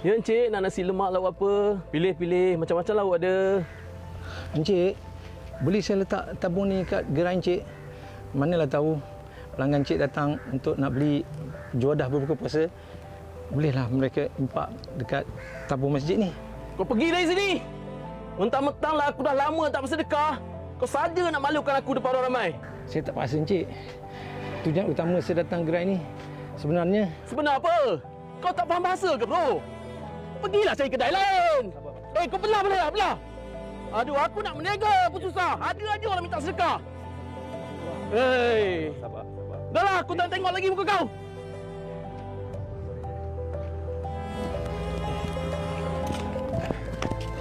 Ya Encik, nak nasi lemak lauk apa? Pilih-pilih, macam-macam lauk ada. Encik, boleh saya letak tabung ni kat gerai Encik? Manalah tahu pelanggan Encik datang untuk nak beli juadah berbuka puasa. Bolehlah mereka impak dekat tabung masjid ni. Kau pergi dari sini. Mentang-mentanglah aku dah lama tak bersedekah. Kau saja nak malukan aku depan orang ramai. Saya tak paksa Encik. Tujuan utama saya datang gerai ni sebenarnya... Sebenar apa? Kau tak faham bahasa ke bro? Pergilah cari kedai lain. Kau belah. Aduh, aku nak meniaga pun susah. Ada aja orang minta sedekah. Hei. Sabar. Dah lah, aku tak tengok lagi muka kau.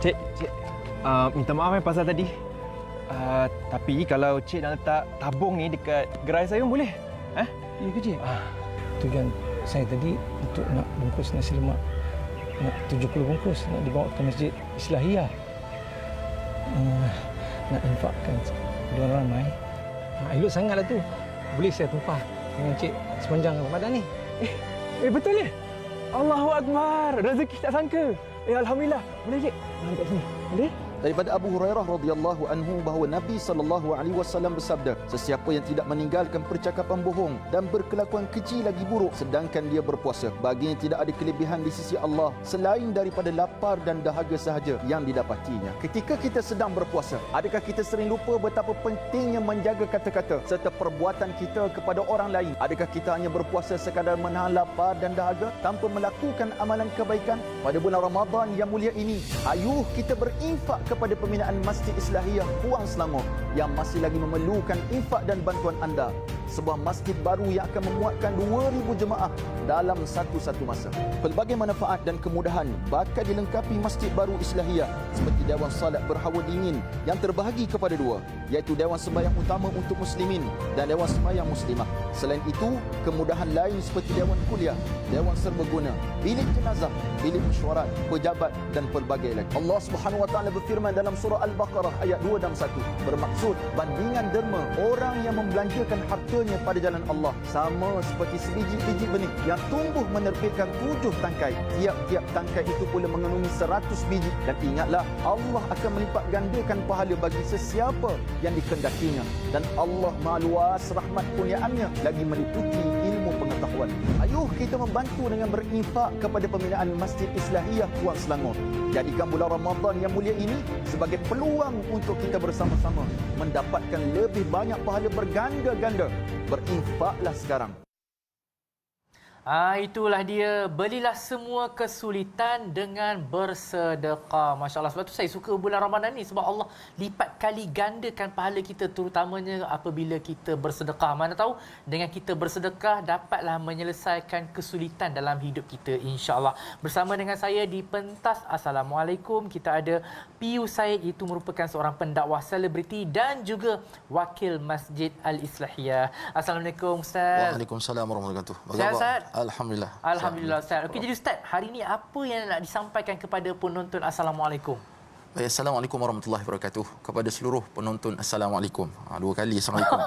Cik, minta maaf pasal tadi. Tapi kalau Cik nak letak tabung ni dekat gerai saya boleh? Ya ke Cik? Tujuan saya tadi untuk nak bungkus nasi lemak. Nak 70 bungkus nak dibawa ke Masjid Islahiyah. Nak infakkan kepada orang ramai. Elok sangatlah tu. Boleh saya tumpah dengan Cik sepanjang Ramadan ni. Betul ya? Allahu Akbar. Rezeki tak sangka. Alhamdulillah. Boleh Cik? Kat sini. Boleh? Daripada Abu Hurairah radhiyallahu anhu bahawa Nabi sallallahu alaihi wasallam bersabda, sesiapa yang tidak meninggalkan percakapan bohong dan berkelakuan keji lagi buruk sedangkan dia berpuasa, baginya tidak ada kelebihan di sisi Allah selain daripada lapar dan dahaga sahaja yang didapatinya. Ketika kita sedang berpuasa, adakah kita sering lupa betapa pentingnya menjaga kata-kata serta perbuatan kita kepada orang lain? Adakah kita hanya berpuasa sekadar menahan lapar dan dahaga tanpa melakukan amalan kebaikan? Pada bulan Ramadan yang mulia ini, ayuh kita berinfak kepada pembinaan Masjid Islahiyah Puang Selangor yang masih lagi memerlukan infak dan bantuan anda. Sebuah masjid baru yang akan memuatkan 2,000 jemaah dalam satu masa. Pelbagai manfaat dan kemudahan bakal dilengkapi Masjid Baru Islahiyah seperti Dewan Salat berhawa dingin yang terbahagi kepada dua, iaitu Dewan Sembahyang Utama untuk Muslimin dan Dewan Sembahyang Muslimah. Selain itu, kemudahan lain seperti Dewan Kuliah, Dewan Serbaguna, bilik jenazah, bilik mesyuarat, pejabat dan pelbagai lagi. Allah Subhanahu Wa Taala berfirman dalam surah Al-Baqarah ayat 2 dan 1, bermaksud bandingan derma orang yang membelanjakan hartanya pada jalan Allah sama seperti sebiji-biji benih yang tumbuh menerbitkan 7 tangkai. Tiap-tiap tangkai itu pula mengandungi 100 biji. Dan ingatlah, Allah akan melipat gandakan pahala bagi sesiapa yang dikehendakinya. Dan Allah Maha Luas rahmat kurniaannya lagi meliputi ilmu pengetahuan. Ayuh kita membantu dengan berinfak kepada pembinaan Masjid Islahiyah Puang Selangor. Jadikan bulan Ramadan yang mulia ini sebagai peluang untuk kita bersama-sama mendapatkan lebih banyak pahala berganda-ganda. Berinfaklah sekarang. Itulah dia, belilah semua kesulitan dengan bersedekah. Masya Allah, sebab tu saya suka bulan Ramadan ni, sebab Allah lipat kali gandakan pahala kita, terutamanya apabila kita bersedekah. Mana tahu dengan kita bersedekah dapatlah menyelesaikan kesulitan dalam hidup kita, insya-Allah. Bersama dengan saya di pentas Assalamualaikum, kita ada Piyu Said, itu merupakan seorang pendakwah selebriti dan juga wakil Masjid Al-Islahiyah. Assalamualaikum Ustaz. Waalaikumsalam warahmatullahi wabarakatuh. Sihat, Ustaz? Alhamdulillah. Alhamdulillah Ustaz. Okey, jadi Ustaz, hari ini apa yang nak disampaikan kepada penonton Assalamualaikum? Baik, Assalamualaikum warahmatullahi wabarakatuh. Kepada seluruh penonton, Assalamualaikum. Dua kali Assalamualaikum.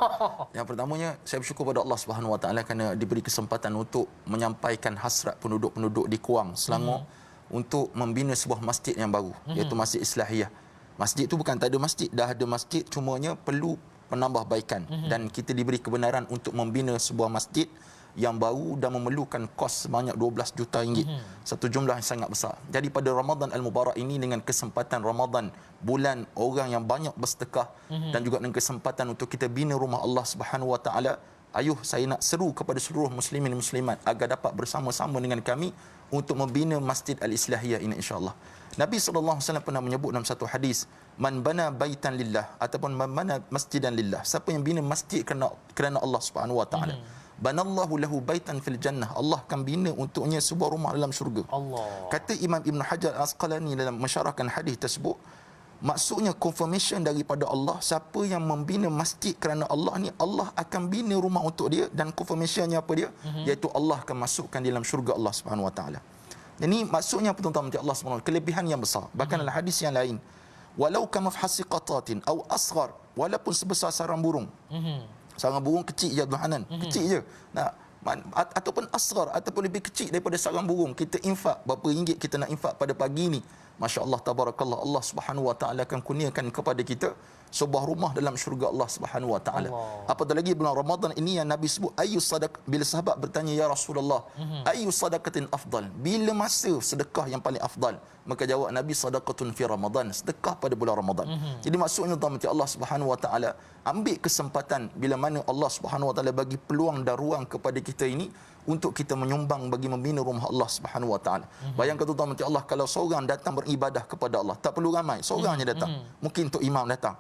Yang pertamanya, saya bersyukur pada Allah Subhanahu Wa Taala kerana diberi kesempatan untuk menyampaikan hasrat penduduk-penduduk di Kuang, Selangor untuk membina sebuah masjid yang baru, iaitu Masjid Islahiyah. Masjid itu bukan tak ada masjid, dah ada masjid, cumanya perlu penambahbaikan. Dan kita diberi kebenaran untuk membina sebuah masjid yang baru dan memerlukan kos sebanyak 12 juta ringgit. Satu jumlah yang sangat besar. Jadi pada Ramadan Al-Mubarak ini, dengan kesempatan Ramadan, bulan orang yang banyak bersedekah, dan juga dengan kesempatan untuk kita bina rumah Allah Subhanahu Wa Taala, ayuh saya nak seru kepada seluruh muslimin dan muslimat agar dapat bersama-sama dengan kami untuk membina Masjid Al-Islahiyah ini, insya-Allah. Nabi SAW pernah menyebut dalam satu hadis, man bana baitan lillah, ataupun man bana masjidan lillah, siapa yang bina masjid kerana Allah Subhanahu Wa Taala, banallahu lahu baitan fil jannah, Allah akan bina untuknya sebuah rumah dalam syurga. Allah. Kata Imam Ibn Hajar Al-Asqalani dalam mensyarahkan hadis tersebut, maksudnya confirmation daripada Allah, siapa yang membina masjid kerana Allah ni, Allah akan bina rumah untuk dia, dan confirmationnya apa dia? Iaitu Allah akan masukkan dalam syurga Allah Subhanahu Wa Taala. Ini maksudnya apa, tuan-tuan, Allah Subhanahu, kelebihan yang besar. Bahkan dalam hadis yang lain, walau kamafhasi qatatin aw asghar, walaupun sebesar sarang burung. Sarang burung kecil je, Tuhan, kecil je. Nah, ataupun asghar ataupun lebih kecil daripada sarang burung, kita infak berapa ringgit kita nak infak pada pagi ni, masya-Allah tabarakallah, Allah Subhanahu wa taala akan kurniakan kepada kita sebuah rumah dalam syurga Allah Subhanahu wa taala. Apatah lagi bulan Ramadan ini yang Nabi sebut ayu sadaqah, bila sahabat bertanya ya Rasulullah, ayu sadaqatin afdal, bila masa sedekah yang paling afdal? Maka jawab Nabi, sadaqatun fi Ramadan, sedekah pada bulan Ramadan. Jadi maksudnya tuan-tuan, Allah Subhanahu wa taala ambil kesempatan bila mana Allah Subhanahu wa taala bagi peluang dan ruang kepada kita ini untuk kita menyumbang bagi membina rumah Allah Subhanahu wa taala. Bayangkan tuan-tuan, Allah kalau seorang datang beribadah kepada Allah, tak perlu ramai, seorang je datang. Mungkin untuk imam datang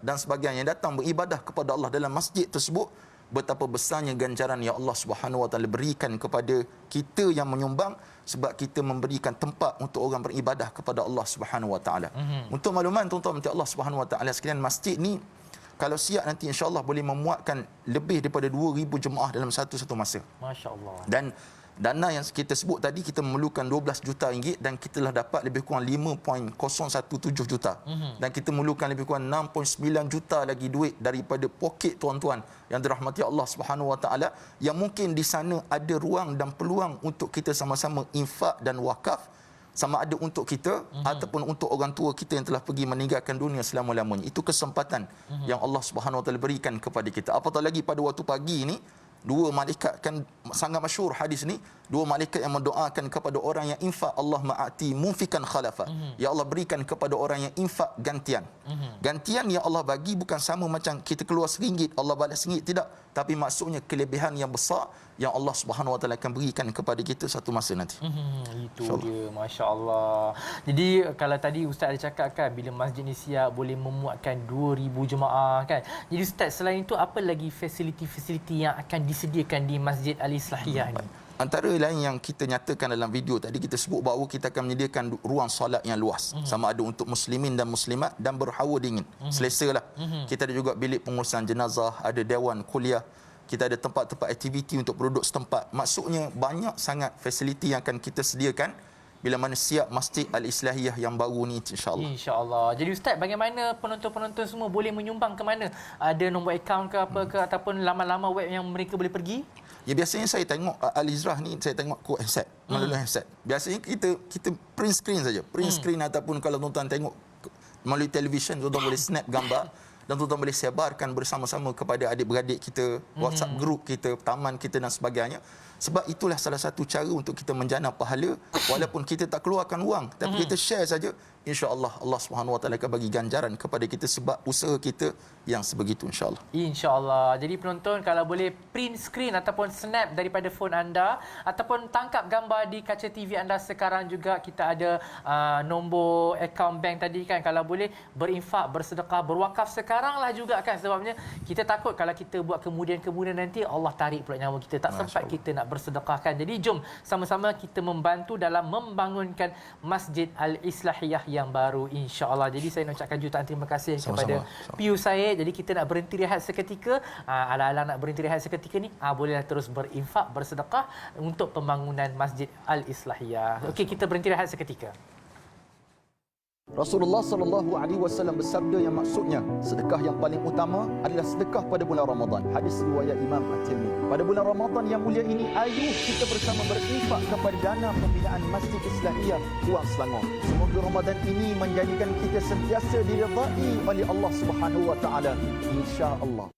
dan sebagainya, datang beribadah kepada Allah dalam masjid tersebut, betapa besarnya ganjaran yang Allah Subhanahu wa taala berikan kepada kita yang menyumbang, sebab kita memberikan tempat untuk orang beribadah kepada Allah Subhanahu wa taala. Untuk makluman tuan-tuan Allah Subhanahu wa taala sekalian, masjid ni kalau siap nanti insya-Allah boleh memuatkan lebih daripada 2,000 jemaah dalam satu masa. Masya-Allah. Dan dana yang kita sebut tadi, kita memerlukan 12 juta ringgit dan kita telah dapat lebih kurang 5.017 juta. Dan kita memerlukan lebih kurang 6.9 juta lagi duit daripada poket tuan-tuan yang dirahmati Allah Subhanahu wa taala, yang mungkin di sana ada ruang dan peluang untuk kita sama-sama infak dan wakaf, sama ada untuk kita ataupun untuk orang tua kita yang telah pergi meninggalkan dunia selama-lamanya. Itu kesempatan yang Allah Subhanahu wa taala berikan kepada kita. Apatah lagi pada waktu pagi ini, dua malaikat, kan sangat masyhur hadis ni, dua malaikat yang mendoakan kepada orang yang infak, Allah ma'ati munfikan khalafa. Ya Allah, berikan kepada orang yang infak gantian. Gantian yang Allah bagi bukan sama macam kita keluar RM1 Allah balas RM1, tidak, tapi maksudnya kelebihan yang besar yang Allah Subhanahu wa taala akan berikan kepada kita satu masa nanti. Itu dia, masya-Allah. Jadi kalau tadi Ustaz ada cakap kan, bila masjid ni siap boleh memuatkan 2,000 jemaah kan. Jadi Ustaz, selain itu apa lagi fasiliti-fasiliti yang akan disediakan di Masjid Al-Islahiyah ni? Antara lain yang kita nyatakan dalam video tadi, kita sebut bahawa kita akan menyediakan ruang solat yang luas, sama ada untuk muslimin dan muslimat, dan berhawa dingin, selesalah. Kita ada juga bilik pengurusan jenazah, ada dewan kuliah, kita ada tempat-tempat aktiviti untuk penduduk setempat. Maksudnya banyak sangat fasiliti yang akan kita sediakan bila mana siap Masjid Al-Islahiyah yang baru ni, insya-Allah. Insya-Allah. Jadi Ustaz, bagaimana penonton-penonton semua boleh menyumbang ke mana? Ada nombor akaun ke apa ke, ataupun laman-laman web yang mereka boleh pergi? Ya, biasanya saya tengok Al-Izrah ni, saya tengok kod handset, melalui handset. Biasanya kita print screen saja. Print screen ataupun kalau tuan-tuan tengok melalui televisyen, tuan-tuan boleh snap gambar dan tuan-tuan boleh sebarkan bersama-sama kepada adik-beradik kita, WhatsApp group kita, taman kita dan sebagainya. Sebab itulah salah satu cara untuk kita menjana pahala, walaupun kita tak keluarkan wang, tapi kita share saja, insya-Allah Allah Subhanahu wa taala akan bagi ganjaran kepada kita sebab usaha kita yang sebegitu, insya-Allah. Insya-Allah. Jadi penonton kalau boleh print screen ataupun snap daripada phone anda ataupun tangkap gambar di kaca TV anda sekarang juga, kita ada nombor akaun bank tadi kan, kalau boleh berinfak, bersedekah, berwakaf sekarang lah juga kan, sebabnya kita takut kalau kita buat kemudian nanti Allah tarik pula nyawa kita, tak sempat kita nak bersedekahkan. Jadi jom sama-sama kita membantu dalam membangunkan Masjid Al-Islahiyah yang baru, insya-Allah. Jadi saya nak ucapkan jutaan terima kasih kepada Piu Said. Jadi kita nak berhenti rehat seketika. Ala-ala nak berhenti rehat seketika ni, bolehlah terus berinfak, bersedekah untuk pembangunan Masjid Al-Islahiyah. Okey, kita berhenti rehat seketika. Rasulullah sallallahu alaihi wasallam bersabda yang maksudnya sedekah yang paling utama adalah sedekah pada bulan Ramadan. Hadis riwayat Imam At-Tirmizi. Pada bulan Ramadan yang mulia ini, ayo kita bersama berinfak kepada dana pembinaan Masjid Islahiyah Kuala Selangor. Semoga Ramadan ini menjadikan kita sentiasa diridai oleh Allah Subhanahu wa taala, insya-Allah.